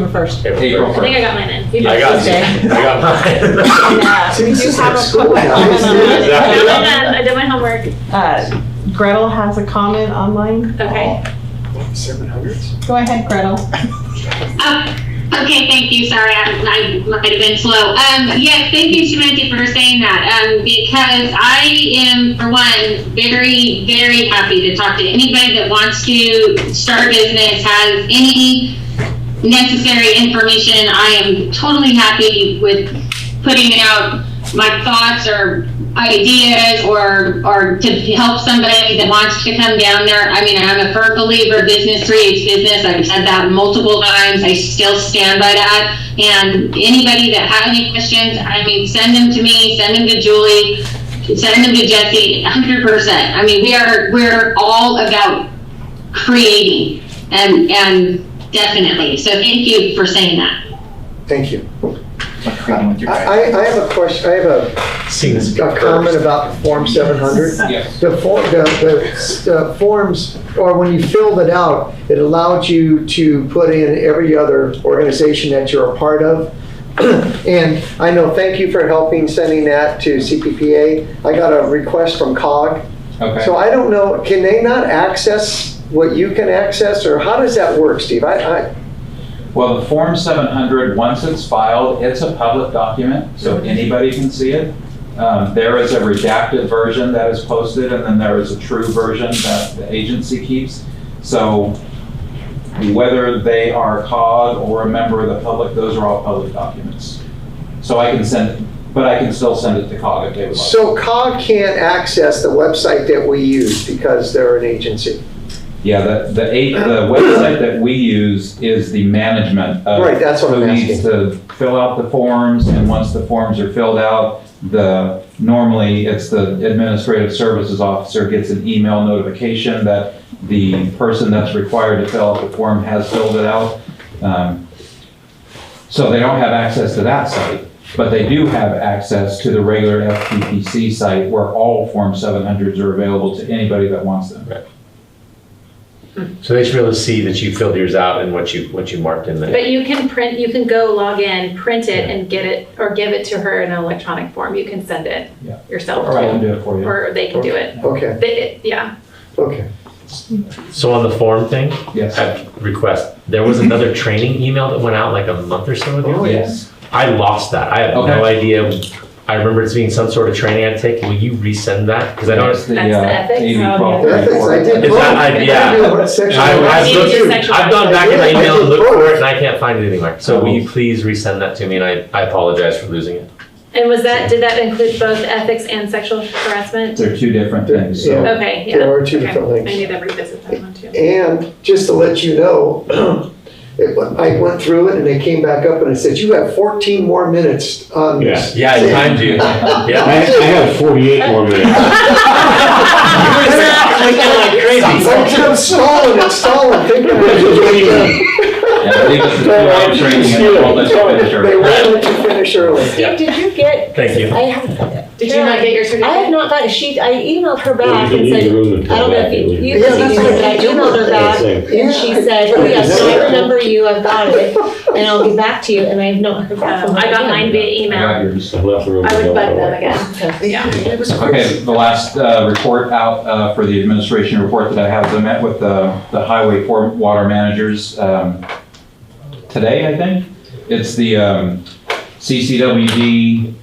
1st.
April
I
1st.
think I got mine in.
I got mine.
Yeah.
See,
We
this
do
is
have
like
a
school
public
now.
comment on it.
Exactly.
I did my homework.
Gretel has a comment online.
Okay.
700s?
Go ahead, Gretel.
Okay, thank you. Sorry, I might have been slow. Yes, thank you, Shimenti, for saying that. Because I am, for one, very, very happy to talk to anybody that wants to start a business, has any necessary information. I am totally happy with putting out my thoughts or ideas or to help somebody that wants to come down there. I mean, I'm a firm believer of business creates business. I've said that multiple times. I still stand by that. And anybody that has any questions, I mean, send them to me, send them to Julie, send them to Jesse, 100%. I mean, we're all about creating and definitely. So thank you for saying that.
Thank you.
With your
I have a question. I have a comment about the Form 700.
Yes.
The forms, or when you filled it out, it allowed you to put in every other organization that you're a part of. And I know, thank you for helping sending that to CPPA. I got a request from COG.
Okay.
So I don't know, can they not access what you can access, or how does that work, Steve?
Well, the Form 700, once it's filed, it's a public document, so anybody can see it. There is a redacted version that is posted, and then there is a true version that the agency keeps. So whether they are COG or a member of the public, those are all public documents. So I can send it, but I can still send it to COG if they would like.
So COG can't access the website that we use because they're an agency?
Yeah, the website that we use is the management of
Right, that's what I'm
who needs
asking.
to fill out the forms, and once the forms are filled out, normally it's the administrative services officer gets an email notification that the person that's required to fill out the form has filled it out. So they don't have access to that site, but they do have access to the regular FPPC site where all Form 700s are available to anybody that wants them.
So they should be able to see that you filled yours out and what you marked in there.
But you can go log in, print it, and get it, or give it to her in an electronic form. You can send it
Yeah.
yourself.
Or I can do it for you.
Or they can do it.
Okay,
Yeah.
okay.
So on the form thing,
Yes.
I request, there was another training email that went out like a month or so ago.
Oh,
Yes.
I lost that. I have no
Okay.
idea. I remember it being some sort of training I had to take. Will you resend that? Because I don't.
That's the
That's the ethics?
AB
Ethics, I
1234.
did.
Is that- yeah.
I knew what section
I've
it was.
Need to do
I've gone back in my
I
email and
did
looked for
both.
it and I can't find it anywhere. So will you please resend that to me? And I apologize for losing it.
And did that include both ethics and sexual harassment?
They're two different things, so.
Yeah.
Okay, yeah.
There are two
Okay.
different
I
links.
need to revisit that one too.
And just to let you know, I went through it and they came back up and I said, you have 14 more minutes on this.
Yeah, I timed you.
I
Yeah.
have 48 more minutes.
Like crazy.
I kept stalling, thinking I was getting done.
Yeah, I believe it's a 2-hour training and we'll let you finish
They
early.
won't let you finish early.
Yeah.
Did you get,
Thank you.
I have,
Did you not get your certificate?
I have not gotten, I emailed her
Well,
back
you
and
can
said,
leave the room and
I don't
come
know
back
if
and
you
leave.
can
Yeah,
see
that's
it,
what
but I
I do.
emailed her back and she said, oh yes, I remember you, I've got it, and I'll get back to you, and I have not heard back from her.
I got
again.
mine via
I got
email.
yours.
I left the room.
I
to
would
go
bug
for
them
it.
again. Yeah.
It was
Okay,
crazy.
the last report out for the administration report that I have, I met with the highway water managers today, I think. It's the CCWD,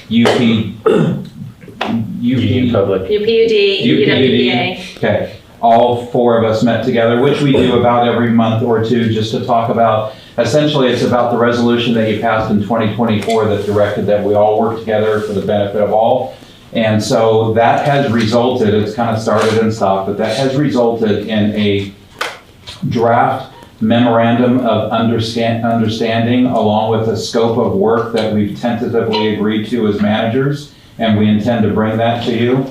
Union Public.
UPUD, UWPA.
Okay, all four of us met together, which we do about every month or two, just to talk about, essentially it's about the resolution that you passed in 2024 that directed that we all work together for the benefit of all. And so that has resulted, it's kind of started and stopped, but that has resulted in a draft memorandum of understanding along with a scope of work that we've tentatively agreed to as managers, and we intend to bring that to you.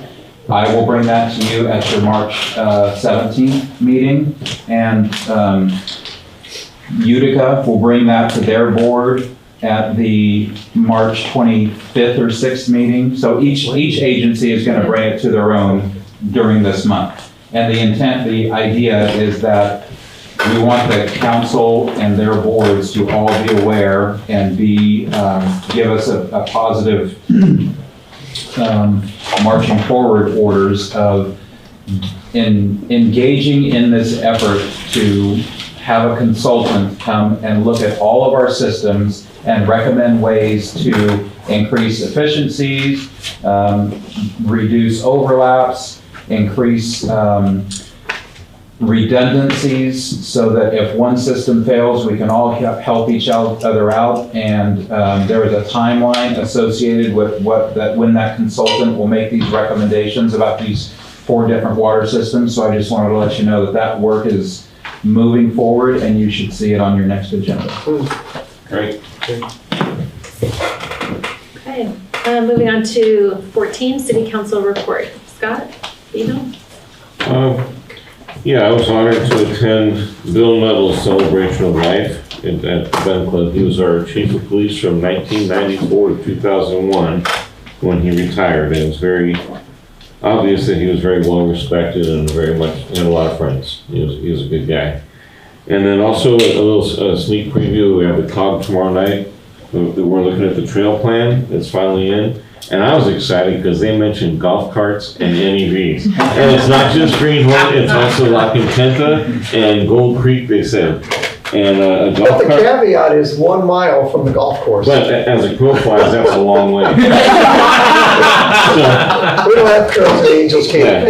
I will bring that to you at your March 17th meeting, and Utica will bring that to their board at the March 25th or 6th meeting. So each agency is going to bring it to their own during this month. And the idea is that we want the council and their boards to all be aware and give us a positive marching forward orders of engaging in this effort to have a consultant come and look at all of our systems and recommend ways to increase efficiencies, reduce overlaps, increase redundancies, so that if one system fails, we can all help each other out. And there is a timeline associated with when that consultant will make these recommendations about these 4 different water systems. So I just wanted to let you know that work is moving forward, and you should see it on your next agenda.
Great.
Okay, moving on to 14, City Council report. Scott, email?
Yeah, I was honored to attend Bill Nuttall's Celebration of Life at Ben Club. He was our chief of police from 1994 to 2001 when he retired. And it was very obvious that he was very well respected and very much had a lot of friends. He was a good guy. And then also a little sneak preview. We have the COG tomorrow night. We're looking at the trail plan. It's finally in. And I was excited because they mentioned golf carts and NEVs. And it's not just Greenhorn, it's also La Contenta and Gold Creek, they said. And a golf
But the
cart.
caveat is 1 mile from the golf course.
But as a crow flies, that's a long way.
We don't have trails in Angels Camp.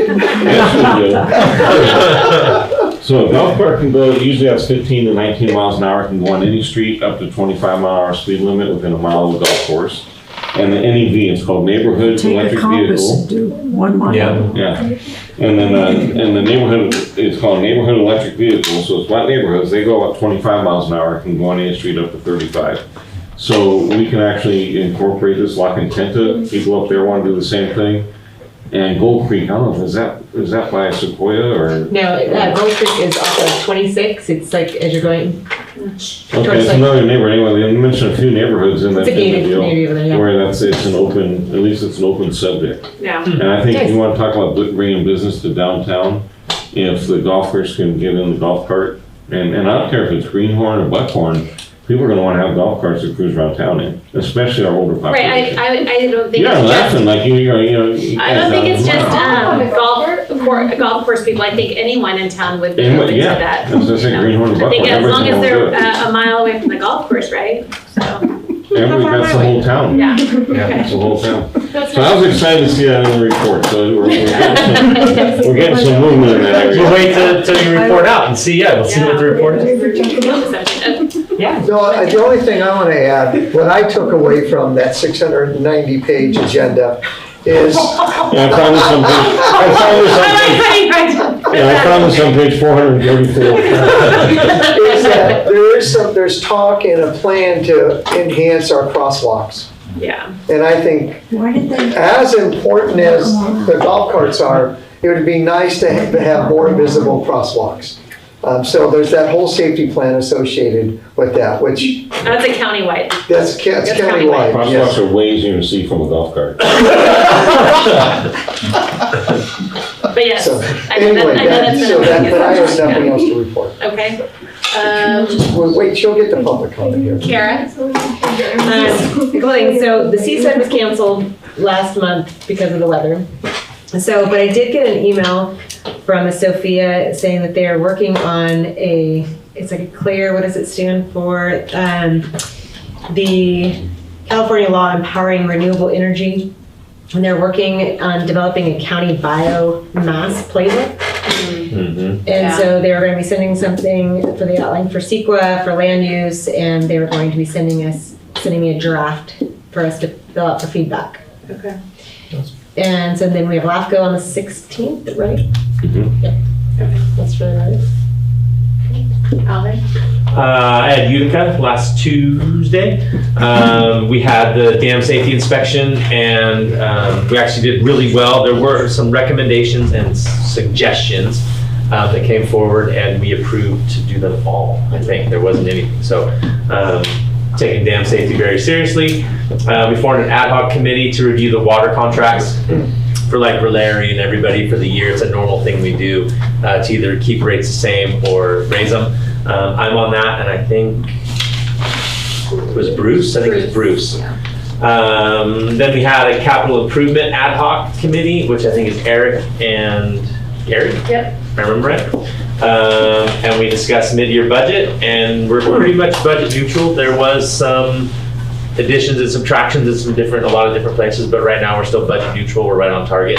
So a golf cart can go, usually that's 15 to 19 miles an hour, can go on any street up to 25-mile-an-hour speed limit within a mile of the golf course. And the NEV, it's called Neighborhood Electric Vehicle.
Do 1 mile.
Yeah. And then, and the neighborhood, it's called Neighborhood Electric Vehicle, so it's not neighborhoods, they go up 25 miles an hour, can go on any street up to 35. So we can actually incorporate this La Contenta, people up there want to do the same thing. And Gold Creek, I don't know, is that by Sequoia or?
No, Gold Creek is off of 26. It's like as you're going.
Okay, it's another neighbor anyway. You mentioned a few neighborhoods in that.
It's a gated
deal,
community over there, yeah.
where it's an open, at least it's an open subject.
Yeah.
And I think
Nice.
you want to talk about bringing business to downtown, if the golfers can get in the golf cart, and I don't care if it's Greenhorn or Buckhorn, people are gonna want to have golf carts to cruise around town in, especially our older
Right,
population.
I don't think
You're
it's
laughing
just,
like you
I don't think it's just, golf course people. I think anyone in town would be open to
Yeah,
that.
as I say, Greenhorn and
I think
Buckhorn,
as long as
everything will
they're
do it.
a mile away from the golf course, right? So,
That's the whole town.
yeah.
That's the whole town.
That's
So I was excited to see that in the report, so we're getting some movement in that
We'll
area.
wait till you report out and see, we'll see what the report is.
Yeah.
No, the only thing I want to add, what I took away from that 690-page agenda is,
Yeah, I found this on page 434.
is that there's talk and a plan to enhance our crosswalks.
Yeah.
And I think as important as the golf carts are, it would be nice to have more visible crosswalks. So there's that whole safety plan associated with that, which,
That's a countywide.
that's countywide,
Crosswalks
yes.
are way easier to see from a golf cart.
But yes,
So
I know
anyway,
that's been.
but I have nothing else to report.
Okay.
Wait, she'll get the public comment here.
Kara?
Couple things. So the seaside was canceled last month because of the weather. So, but I did get an email from a Sophia saying that they are working on it's like a CLEAR, what does it stand for? The California law empowering renewable energy. And they're working on developing a county biomass playbook.
Mhm.
And so they were going to be sending something for the outline for CEQA, for land use, and they were going to be sending me a draft for us to fill out for feedback.
Okay.
And so then we have LAFCO on the 16th, right?
Mhm.
Yep.
Okay.
That's really right.
Alvin?
I had Utica last Tuesday. We had the dam safety inspection and we actually did really well. There were some recommendations and suggestions that came forward and we approved to do them all, I think. There wasn't anything. So taking dam safety very seriously. We formed an ad hoc committee to review the water contracts for like Larry and everybody for the year. It's a normal thing we do to either keep rates the same or raise them. I'm on that, and I think it was Bruce. I think it was Bruce. Then we had a capital improvement ad hoc committee, which I think is Eric and Gary.
Yep.
If I remember right. And we discussed mid-year budget, and we're pretty much budget neutral. There was some additions and subtractions in a lot of different places, but right now we're still budget neutral. We're right on target.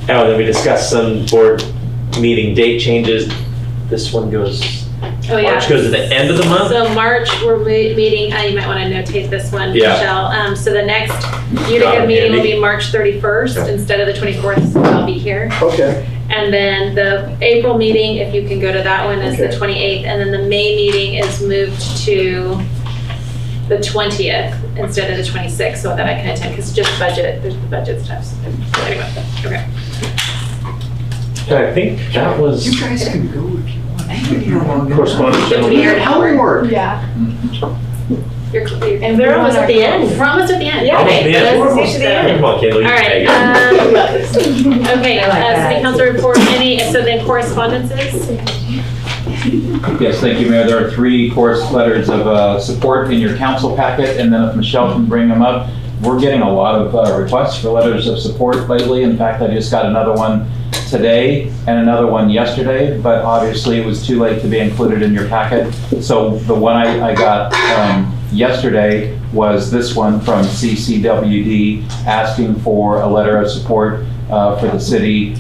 Then we discussed some board meeting date changes. This one goes,
Oh, yeah.
March goes at the end of the month.
So March, we're meeting, you might want to notate this one,
Yeah.
Michelle. So the next Utica meeting will be March 31st instead of the 24th, so I'll be here.
Okay,
And then the April meeting, if you can go to that one, is the
Okay.
28th. And then the May meeting is moved to the 20th instead of the 26th, so that I can attend, because it's just budget, there's the budget stuff. So anyway, okay.
I think that was
You guys can go if you want.
correspondence.
Good to hear it.
Homework.
Yeah.
You're clear.
And we're almost at the end.
We're almost at the end.
Yeah.
Okay.
Let's get to the end.
Come on, Kendall, you
All
can
right.
take it.
Okay,
I like that.
city council report, so then correspondences?
Yes, thank you, Mayor. There are 3 letters of support in your council packet, and then if Michelle can bring them up. We're getting a lot of requests for letters of support lately. In fact, I just got another one today and another one yesterday, but obviously it was too late to be included in your packet. So the one I got yesterday was this one from CCWD asking for a letter of support for the city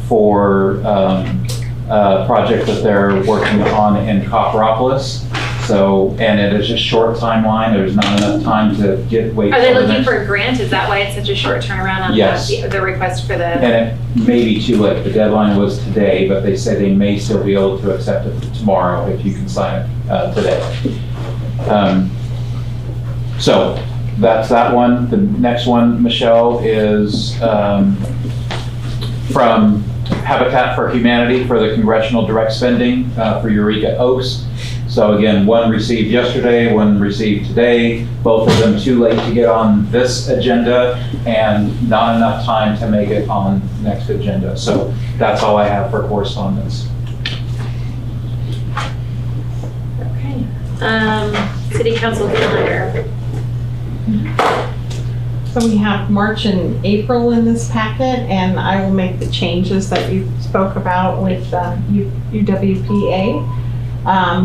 for a project that they're working on in Copperopolis. So, and it is a short timeline. There's not enough time to wait.
Are they
till the
looking
next-
for a grant? Is that why it's such a short turnaround on
Yes.
the request for the?
And it may be too late. The deadline was today, but they say they may still be able to accept it tomorrow if you can sign it today. So that's that one. The next one, Michelle, is from Habitat for Humanity for the congressional direct spending for Eureka Oaks. So again, one received yesterday, one received today, both of them too late to get on this agenda and not enough time to make it on next agenda. So that's all I have for correspondence.
Okay. City council calendar.
So we have March and April in this packet, and I will make the changes that you spoke about with UWPA.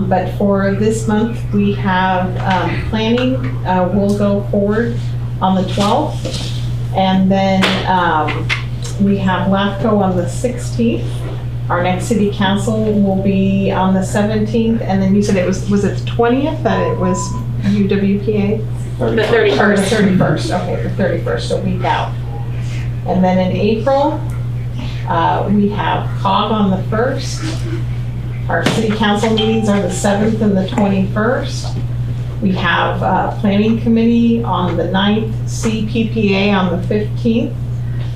But for this month, we have planning will go forward on the 12th. And then we have LAFCO on the 16th. Our next city council will be on the 17th. And then you said it was it the 20th that it was UWPA?
The
Or
31st.
the 31st, okay, the 31st, a week out. And then in April, we have COG on the 1st. Our city council meetings are the 7th and the 21st. We have planning committee on the 9th, CPPA on the 15th.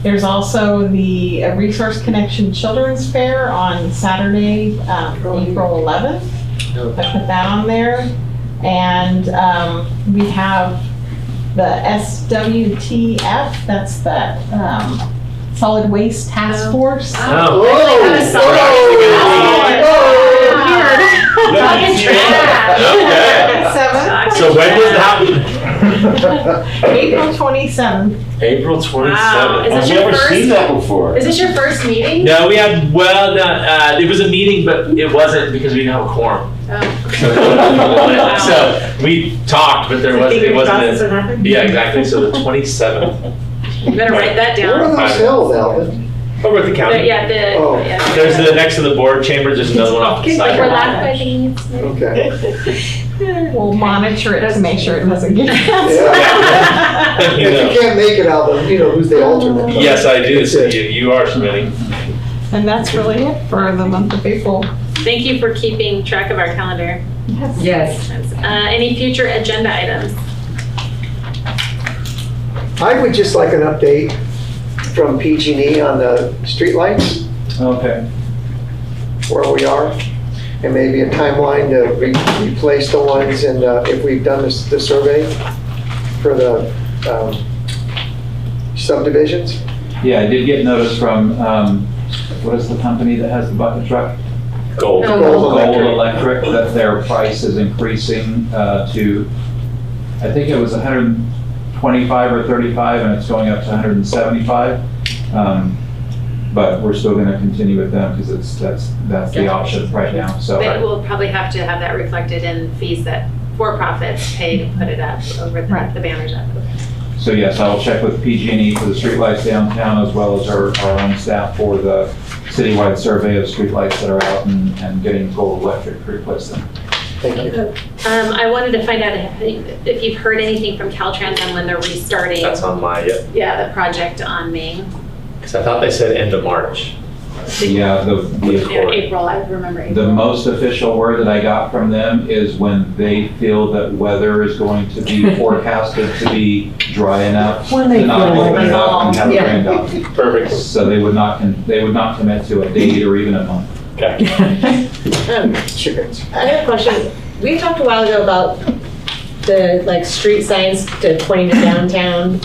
There's also the Resource Connection Children's Fair on Saturday, April 11th. I put that on there. And we have the SWTF, that's the Solid Waste Task Force.
So when was that?
April 27th.
April 27th.
Wow. Is this your first?
that before.
Is this your first meeting?
No, we had, well, no, it was a meeting, but it wasn't because we didn't have a quorum.
Oh.
So we talked, but there wasn't, it wasn't, yeah, exactly, so the 27th.
You better write that
Where are
down.
those held, Alvin?
Over at the county.
Yeah,
Oh.
yeah.
There's the, next to the board chamber, there's another one off the
Like
side.
we're laughing.
Okay.
We'll monitor it to make sure it doesn't get canceled.
Yeah. You know.
If you can't make it, Alvin, you know who's the alternate.
Yes, I do, so you are submitting.
And that's really it for the month of April.
Thank you for keeping track of our calendar.
Yes.
Any future agenda items?
I would just like an update from PG&E on the streetlights,
Okay.
where we are, and maybe a timeline to replace the ones, and if we've done the survey for the subdivisions.
Yeah, I did get notice from, what is the company that has the bucket truck?
Gold.
Gold
Gold Electric, that their price is increasing to, I think it was 125 or 35, and it's going up to 175. But we're still gonna continue with them because that's the option right now, so.
But we'll probably have to have that reflected in fees that for-profits pay to put it up over the banners up.
So yes, I will check with PG&E for the streetlights downtown as well as our own staff for the citywide survey of streetlights that are out and getting Gold Electric to replace them.
Thank you.
I wanted to find out if you've heard anything from Caltrans on when they're restarting.
That's on my,
Yeah, the project on Main.
because I thought they said end of March.
Yeah,
April, I remember April.
the most official word that I got from them is when they feel that weather is going to be forecasted to be dry enough
When they
to not
feel
open
like
it up and have it
Yeah.
rained on.
Perfect.
So they would not commit to a date or even a month.
Okay.
Chickens.
I have a question. We talked a while ago about the street signs pointing to downtown.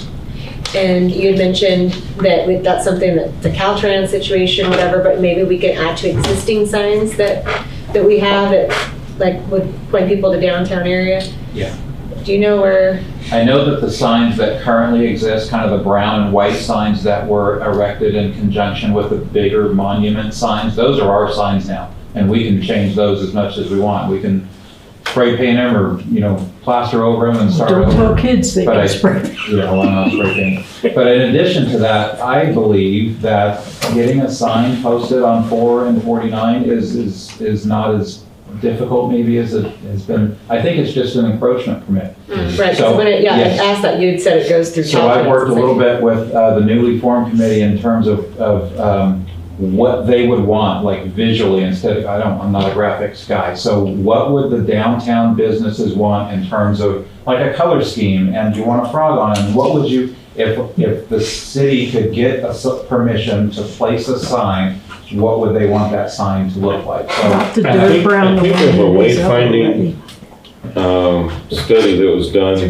And you had mentioned that that's something that the Caltrans situation, whatever, but maybe we can add to existing signs that we have that would point people to downtown area.
Yeah.
Do you know where?
I know that the signs that currently exist, kind of the brown and white signs that were erected in conjunction with the bigger monument signs, those are our signs now. And we can change those as much as we want. We can spray paint them or, plaster over them and start over.
Don't tell kids they
But
can spray.
Yeah, why not spray paint? But in addition to that, I believe that getting a sign posted on 4 and 49 is not as difficult maybe as it has been. I think it's just an encroachment permit.
Right,
So,
so when
yes.
I asked that, you had said it goes through Caltrans.
So I've worked a little bit with the newly formed committee in terms of what they would want, like visually, instead of, I'm not a graphics guy, so what would the downtown businesses want in terms of, like a color scheme, and you want a frog on it, and what would you, if the city could get permission to place a sign, what would they want that sign to look like? So,
I think there's a wayfinding, study that was done,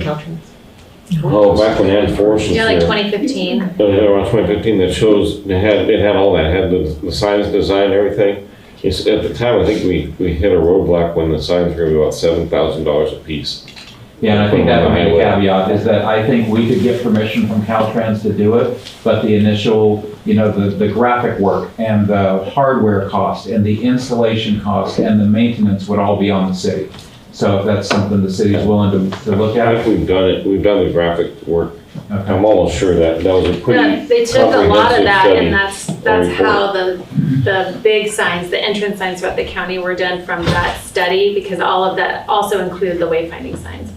back when Ann Force was
Yeah, like
there.
2015.
Around 2015, that shows, it had all that, had the signs designed, everything. It's, at the time, I think we hit a roadblock when the signs were about $7,000 a piece.
yeah, and I think that would be a caveat, is that I think we could get permission from Caltrans to do it, but the initial, the graphic work and the hardware cost and the installation cost and the maintenance would all be on the city. So if that's something the city's willing to look
I
at.
think we've done the graphic work.
Okay.
I'm almost sure that was a
Yeah,
pretty
they took a lot of
comprehensive
that,
study.
and that's how the big signs, the entrance signs throughout the county were done from that study, because all of that also included the wayfinding signs.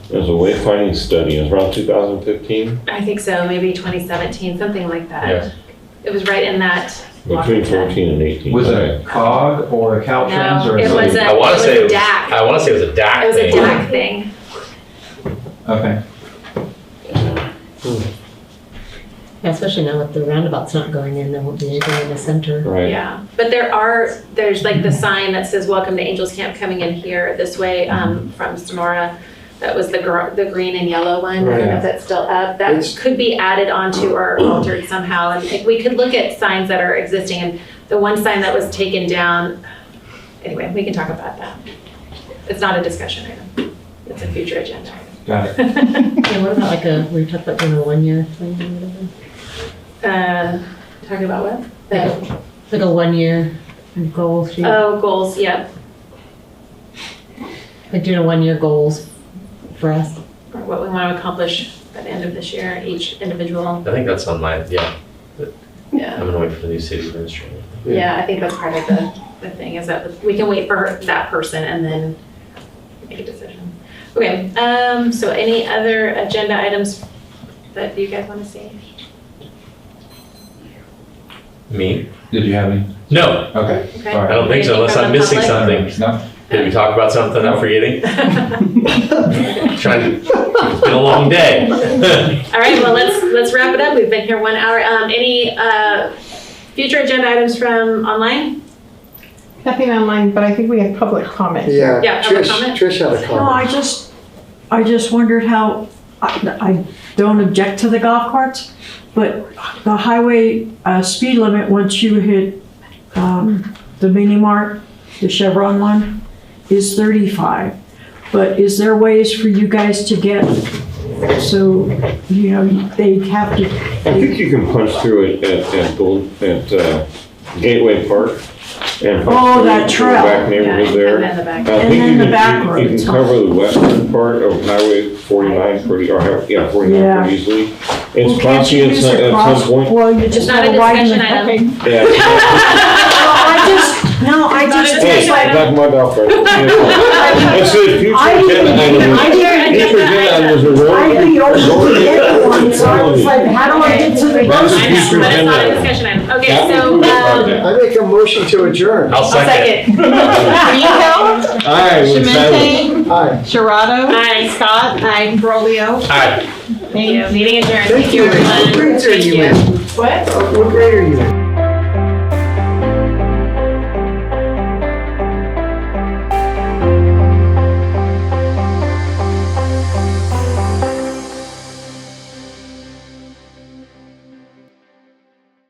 There's a wayfinding study, it was around 2015,
I think so, maybe 2017, something like that.
Yeah.
It was right in that block
between
of time.
14 and 18.
Was it
Okay.
a COG or a Caltrans
No,
or a
it was
city?
a-
I want to say it was.
DAC.
I want to say it was a DAC.
It was a
thing.
DAC thing.
Okay.
Yeah, especially now with the roundabout's not going in, there won't be anything in the center.
Right.
Yeah, but there's like the sign that says, "Welcome to Angels Camp," coming in here this way from Sonora. That was the green and yellow one. I don't know if that's still up. That
It's-
could be added onto or altered somehow. And if we could look at signs that are existing, and the one sign that was taken down, anyway, we can talk about that. It's not a discussion item. It's a future agenda
Got it.
item.
Yeah, what about we talked about doing a 1-year thing or whatever?
Talking about what?
Like a 1-year goal sheet?
Oh, goals, yep.
Like doing a 1-year goals for us?
Or what we want to accomplish by the end of this year, each individual.
I think that's on my, yeah.
Yeah.
I'm gonna wait for the new city administrator.
Yeah, I think that's part of the thing, is that we can wait for that person and then make a decision. Okay, so any other agenda items that you guys want to see?
Me?
Did you have any?
No,
Okay.
Okay.
All
I
right.
don't think so, unless I'm missing something.
No?
Did we talk about something I'm forgetting? It's been a long day.
All right, well, let's wrap it up. We've been here 1 hour. Any future agenda items from online?
Nothing online, but I think we have public comment.
Yeah,
Yeah, public comment?
Trish had a
No,
comment.
I just wondered how, I don't object to the golf carts, but the highway speed limit, once you hit the mini mart, the Chevron one, is 35. But is there ways for you guys to get, so, they have to,
I think you can punch through it at Gateway Park. And
Oh, that
punch through
trail.
the back neighborhood
Yeah,
there.
and then the back.
I
And
think
then
you
the
can-
back
you
roads,
can
huh?
cover the western part of Highway 49 pretty, 49
Yeah.
pretty easily.
well,
It's
can't
costly
you
at
use
some,
a
at
cross?
some point.
Well, you just
not a
gotta widen the
discussion item.
thing.
Yeah.
I just,
Hey, that's my golf cart. I said future agenda items. Future agenda items are road.
I think over the other one, so I was like, how do I get to the
That's
bus?
a
I know,
future
but it's not a
agenda.
discussion item. Okay,
Capital
so,
improvement project.
I make a motion to adjourn.
I'll second.
Rico,
Aye, we're silent.
Shemente,
Aye.
Sharado.
Aye.
Scott. Aye. Brolio.
All right.
thank you. Meeting adjourned.
Thank you.
everyone.
What grade are you in?
What?
What grade are you in?